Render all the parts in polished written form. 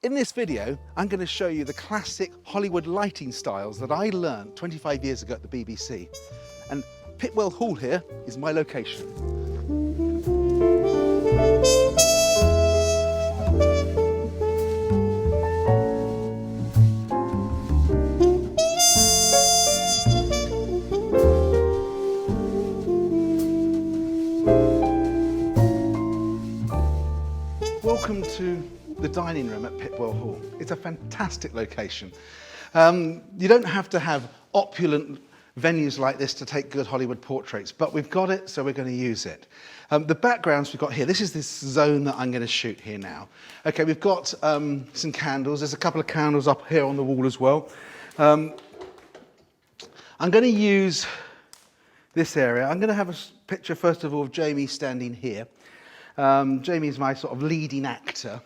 In this video, I'm going to show you the classic Hollywood lighting styles that I learned 25 years ago at the BBC. And Pitwell Hall here is my location. Welcome to the dining room at Pitwell Hall. It's a fantastic location. You don't have to have opulent venues like this to take good Hollywood portraits, but we've got it, so we're going to use it. The backgrounds we've got here, this is this zone that I'm going to shoot here now. Okay, we've got some candles. There's a couple of candles up here on the wall as well. I'm going to use this area. I'm going to have a picture, first of all, of Jamie standing here. Jamie's my sort of leading actor.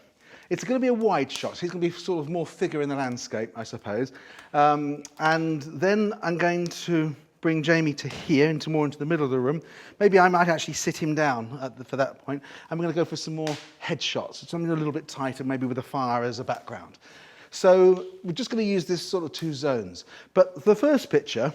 It's going to be a wide shot, so he's going to be sort of more figure in the landscape, I suppose. And then I'm going to bring Jamie to here, more into the middle of the room. Maybe I might actually sit him down for that point. I'm going to go for some more headshots, something a little bit tighter, maybe with a fire as a background. So we're just going to use this sort of two zones. But the first picture,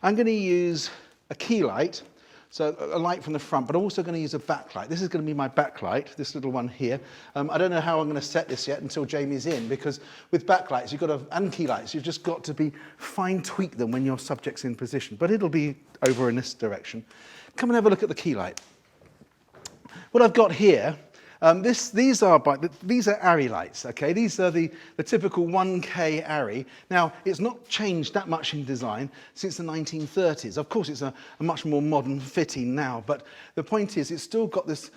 I'm going to use a key light. So a light from the front, but I'm also going to use a backlight. This is going to be my backlight, this little one here. I don't know how I'm going to set this yet until Jamie's in, because with backlights, and key lights, you've just got to fine tweak them when your subject's in position. But it'll be over in this direction. Come and have a look at the key light. What I've got here, these are ARRI lights, okay? These are the typical 1K ARRI. Now, it's not changed that much in design since the 1930s. Of course, it's a much more modern fitting now, but the point is it's still got this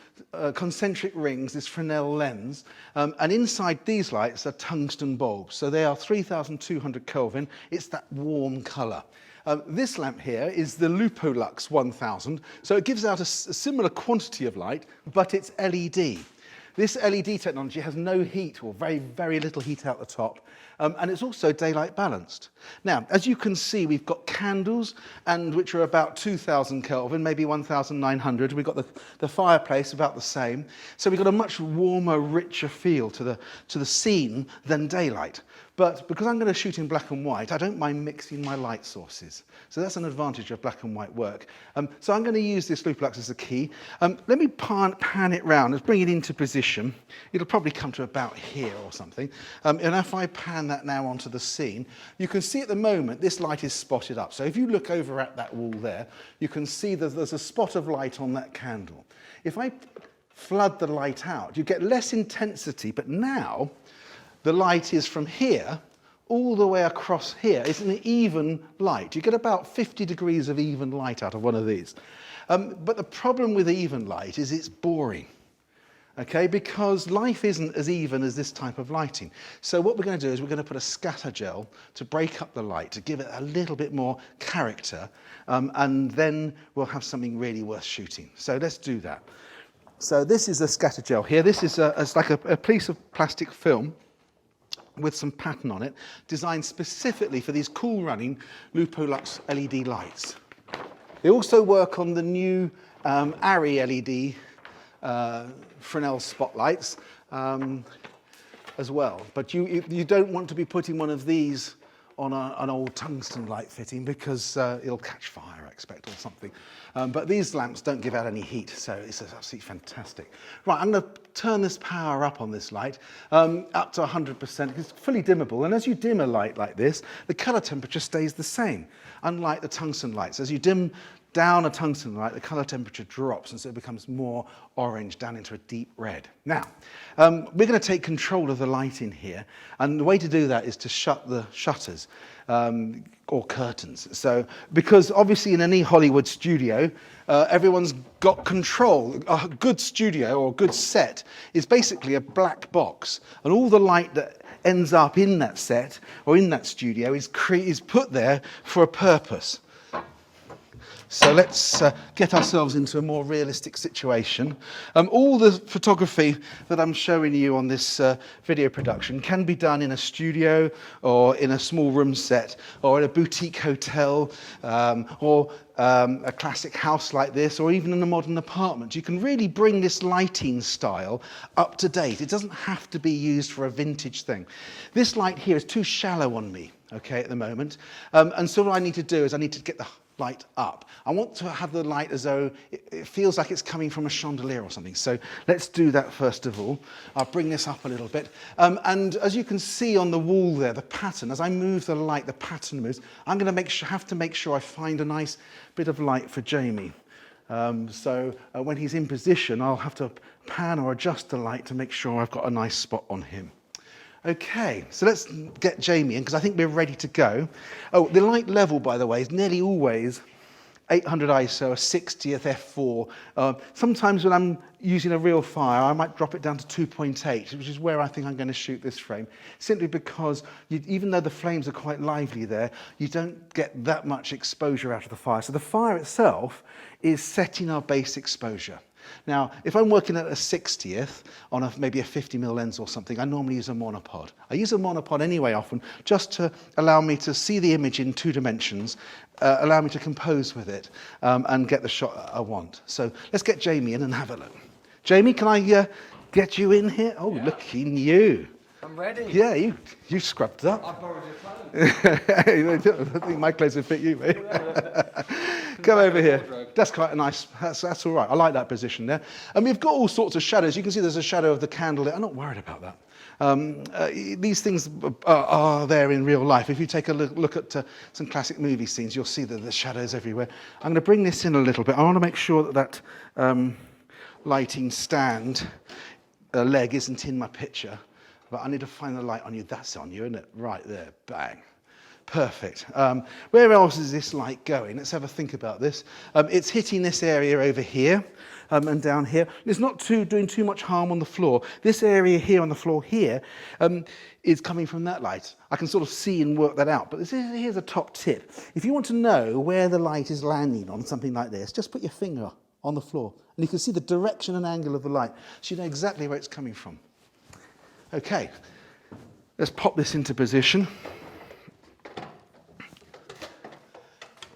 concentric rings, this Fresnel lens, and inside these lights are tungsten bulbs. So they are 3,200 Kelvin. It's that warm colour. This lamp here is the Lupo Lux 1000, so it gives out a similar quantity of light, but it's LED. This LED technology has no heat, or very, very little heat out the top, and it's also daylight balanced. Now, as you can see, we've got candles, which are about 2,000 Kelvin, maybe 1,900. We've got the fireplace about the same. So we've got a much warmer, richer feel to the scene than daylight. But because I'm going to shoot in black and white, I don't mind mixing my light sources. So that's an advantage of black and white work. So I'm going to use this Lupo Lux as a key. Let me pan it round. Let's bring it into position. It'll probably come to about here or something. And if I pan that now onto the scene, you can see at the moment this light is spotted up. So if you look over at that wall there, you can see that there's a spot of light on that candle. If I flood the light out, you get less intensity, but now the light is from here all the way across here. It's an even light. You get about 50 degrees of even light out of one of these. But the problem with even light is it's boring, okay? Because life isn't as even as this type of lighting. So what we're going to do is we're going to put a scatter gel to break up the light, to give it a little bit more character, and then we'll have something really worth shooting. So let's do that. So this is a scatter gel here. This is it's like a piece of plastic film with some pattern on it, designed specifically for these cool running Lupo Lux LED lights. They also work on the new ARRI LED Fresnel spotlights as well. But you don't want to be putting one of these on an old tungsten light fitting, because it'll catch fire, I expect, or something. But these lamps don't give out any heat, so it's absolutely fantastic. Right, I'm going to turn this power up on this light, up to 100%. It's fully dimmable, and as you dim a light like this, the colour temperature stays the same, unlike the tungsten lights. As you dim down a tungsten light, the colour temperature drops, and so it becomes more orange down into a deep red. Now, we're going to take control of the light in here, and the way to do that is to shut the shutters or curtains. So, because obviously in any Hollywood studio, everyone's got control. A good studio or a good set is basically a black box, and all the light that ends up in that set or in that studio is put there for a purpose. So let's get ourselves into a more realistic situation. All the photography that I'm showing you on this video production can be done in a studio or in a small room set or in a boutique hotel or a classic house like this, or even in a modern apartment. You can really bring this lighting style up to date. It doesn't have to be used for a vintage thing. This light here is too shallow on me, okay, at the moment. And so what I need to do is I need to get the light up. I want to have the light as though it feels like it's coming from a chandelier or something. So let's do that first of all. I'll bring this up a little bit. And as you can see on the wall there, the pattern, as I move the light, the pattern moves. I'm going to have to make sure I find a nice bit of light for Jamie. So when he's in position, I'll have to pan or adjust the light to make sure I've got a nice spot on him. Okay, so let's get Jamie in, because I think we're ready to go. Oh, the light level, by the way, is nearly always 800 ISO, a 60th f4. Sometimes when I'm using a real fire, I might drop it down to 2.8, which is where I think I'm going to shoot this frame, simply because even though the flames are quite lively there, you don't get that much exposure out of the fire. So the fire itself is setting our base exposure. Now, if I'm working at a 60th on maybe a 50mm lens or something, I normally use a monopod. I use a monopod anyway often, just to allow me to see the image in 2 dimensions, allow me to compose with it, and get the shot I want. So let's get Jamie in and have a look. Jamie, can I get you in here? Oh, yeah. Looking you. I'm ready. Yeah, you scrubbed up. I borrowed your clothes. I think my clothes would fit you, mate. Come over here. That's quite a nice, that's all right. I like that position there. And we've got all sorts of shadows. You can see there's a shadow of the candle there. I'm not worried about that. These things are there in real life. If you take a look at some classic movie scenes, you'll see that there's shadows everywhere. I'm going to bring this in a little bit. I want to make sure that lighting stand leg isn't in my picture. But I need to find the light on you. That's on you, isn't it? Right there, bang. Perfect. Where else is this light going? Let's have a think about this. It's hitting this area over here and down here. It's not doing too much harm on the floor. This area here on the floor here is coming from that light. I can sort of see and work that out. But here's a top tip. If you want to know where the light is landing on something like this, just put your finger on the floor. And you can see the direction and angle of the light. So you know exactly where it's coming from. Okay, let's pop this into position.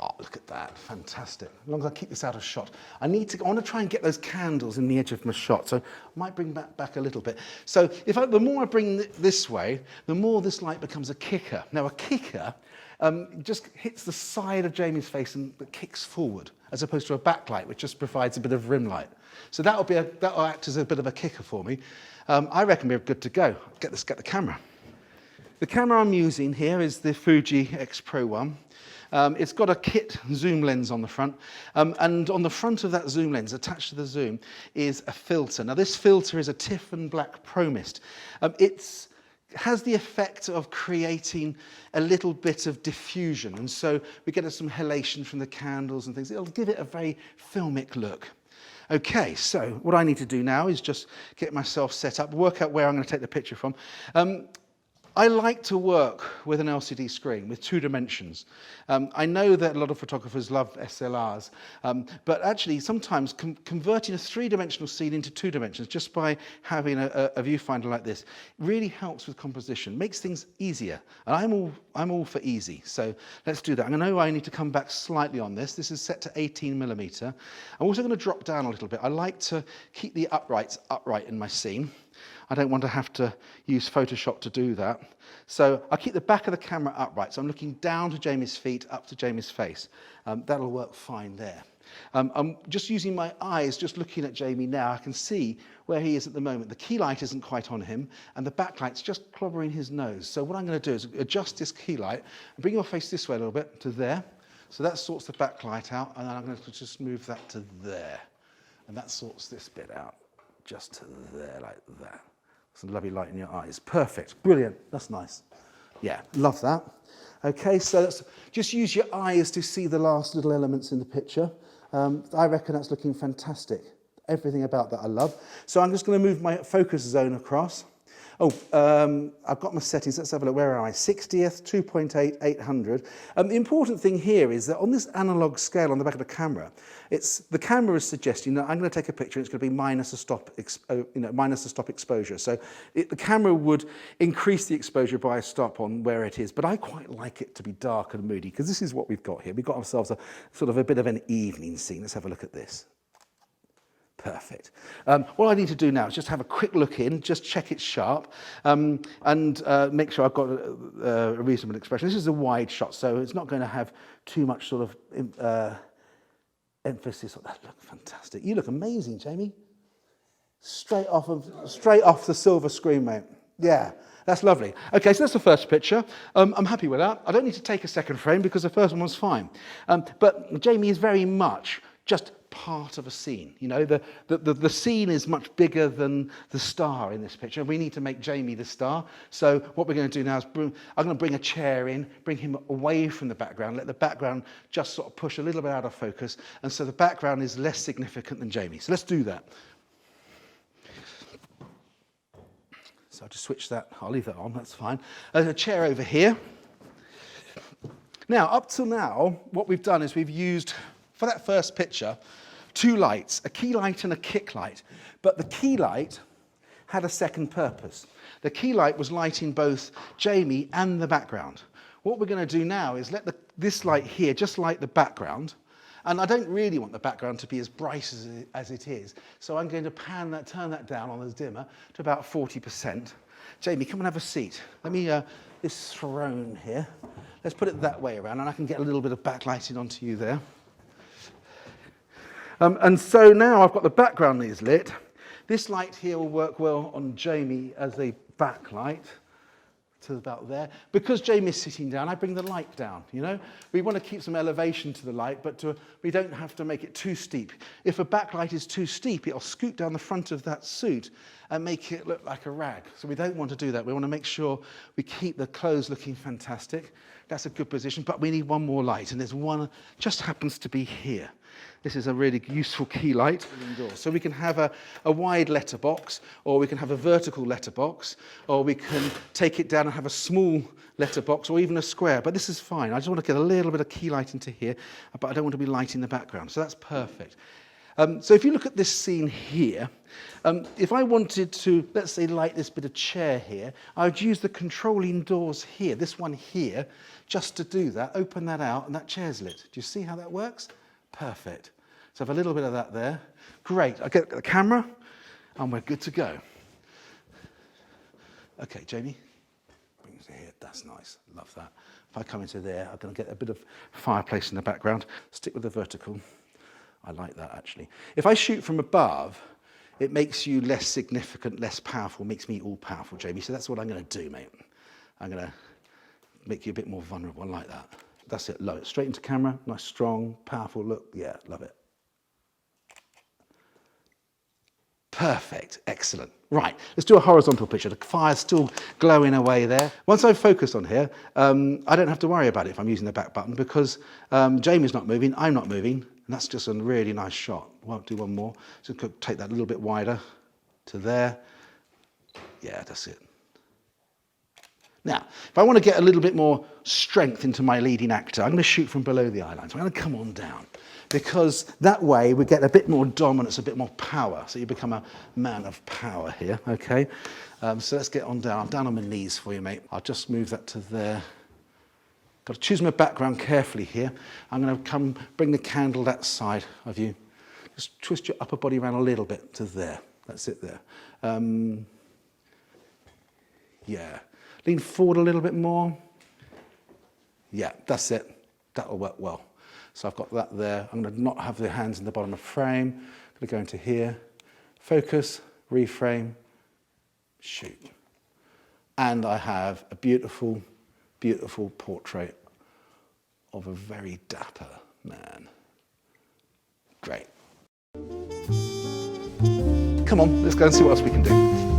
Oh, look at that, fantastic. As long as I keep this out of shot. I want to try and get those candles in the edge of my shot, so I might bring that back a little bit. So the more I bring this way, the more this light becomes a kicker. Now a kicker just hits the side of Jamie's face and kicks forward, as opposed to a backlight, which just provides a bit of rim light. So that'll act as a bit of a kicker for me. I reckon we're good to go. Get the camera. The camera I'm using here is the Fuji X Pro 1. It's got a kit zoom lens on the front, and on the front of that zoom lens, attached to the zoom, is a filter. Now this filter is a Tiffin Black Pro Mist. It has the effect of creating a little bit of diffusion, and so we get some halation from the candles and things. It'll give it a very filmic look. Okay, so what I need to do now is just get myself set up, work out where I'm going to take the picture from. I like to work with an LCD screen with 2 dimensions. I know that a lot of photographers love SLRs, but actually sometimes converting a 3-dimensional scene into 2 dimensions just by having a viewfinder like this really helps with composition, makes things easier. And I'm all for easy, so let's do that. I know I need to come back slightly on this. This is set to 18mm. I'm also going to drop down a little bit. I like to keep the uprights upright in my scene. I don't want to have to use Photoshop to do that. So I'll keep the back of the camera upright. So I'm looking down to Jamie's feet, up to Jamie's face. That'll work fine there. I'm just using my eyes, just looking at Jamie now. I can see where he is at the moment. The key light isn't quite on him, and the backlight's just clobbering his nose. So what I'm going to do is adjust this key light and bring your face this way a little bit to there. So that sorts the backlight out, and then I'm going to just move that to there. And that sorts this bit out, just to there, like that. Some lovely light in your eyes. Perfect, brilliant, that's nice. Yeah, love that. Okay, so let's just use your eyes to see the last little elements in the picture. I reckon that's looking fantastic. Everything about that I love. So I'm just going to move my focus zone across. I've got my settings. Let's have a look. Where am I? 60th, 2.8, 800. The important thing here is that on this analog scale on the back of the camera, the camera is suggesting that I'm going to take a picture. And it's going to be minus a stop exposure. So the camera would increase the exposure by a stop on where it is. But I quite like it to be dark and moody because this is what we've got here. We've got ourselves a sort of a bit of an evening scene. Let's have a look at this. Perfect. What I need to do now is just have a quick look in, just check it's sharp, and make sure I've got a reasonable expression. This is a wide shot, so it's not going to have too much sort of emphasis on that. Look fantastic. You look amazing, Jamie. Straight off the silver screen, mate. Yeah, that's lovely. Okay, so that's the first picture. I'm happy with that. I don't need to take a second frame because the first one was fine. But Jamie is very much just part of a scene. You know, the scene is much bigger than the star in this picture. We need to make Jamie the star. So what we're going to do now is I'm going to bring a chair in, bring him away from the background, let the background just sort of push a little bit out of focus. And so the background is less significant than Jamie. So let's do that. So I'll just switch that. I'll leave that on. That's fine. There's a chair over here. Now, up till now, what we've done is we've used, for that first picture, two lights, a key light and a kick light. But the key light had a second purpose. The key light was lighting both Jamie and the background. What we're going to do now is let this light here just light the background. And I don't really want the background to be as bright as it is. So I'm going to turn that down on the dimmer to about 40%. Jamie, come and have a seat. Let me, this throne here, let's put it that way around and I can get a little bit of backlighting onto you there. And so now I've got the background is lit. This light here will work well on Jamie as a backlight to about there. Because Jamie's sitting down, I bring the light down, you know? We want to keep some elevation to the light, but we don't have to make it too steep. If a backlight is too steep, it'll scoot down the front of that suit and make it look like a rag. So we don't want to do that. We want to make sure we keep the clothes looking fantastic. That's a good position, but we need one more light, and there's one, just happens to be here. This is a really useful key light. So we can have a wide letterbox, or we can have a vertical letterbox, or we can take it down and have a small letterbox, or even a square. But this is fine. I just want to get a little bit of key light into here, but I don't want to be lighting the background. So that's perfect. So if you look at this scene here, if I wanted to, let's say, light this bit of chair here, I would use the controlling doors here, this one here, just to do that. Open that out, and that chair's lit. Do you see how that works? Perfect. So I have a little bit of that there. Great. I get the camera, and we're good to go. Okay, Jamie. Bring it to here. That's nice. Love that. If I come into there, I'm going to get a bit of fireplace in the background. Stick with the vertical. I like that, actually. If I shoot from above, it makes you less significant, less powerful, makes me all powerful, Jamie. So that's what I'm going to do, mate. I'm going to make you a bit more vulnerable. I like that. That's it. Low it straight into camera. Nice, strong, powerful look. Yeah, love it. Perfect. Excellent. Right, let's do a horizontal picture. The fire's still glowing away there. Once I've focused on here, I don't have to worry about it if I'm using the back button because Jamie's not moving, I'm not moving, and that's just a really nice shot. Won't do one more. So take that a little bit wider to there. Yeah, that's it. Now, if I want to get a little bit more strength into my leading actor, I'm going to shoot from below the eye line. So I'm going to come on down because that way we get a bit more dominance, a bit more power. So you become a man of power here, okay? So let's get on down. I'm down on my knees for you, mate. I'll just move that to there. Got to choose my background carefully here. I'm going to come bring the candle that side of you. Just twist your upper body around a little bit to there. That's it there. Yeah. Lean forward a little bit more. Yeah, that's it. That'll work well. So I've got that there. I'm going to not have the hands in the bottom of the frame. I'm going to go into here. Focus, reframe, shoot. And I have a beautiful, beautiful portrait of a very dapper man. Great. Come on, let's go and see what else we can do.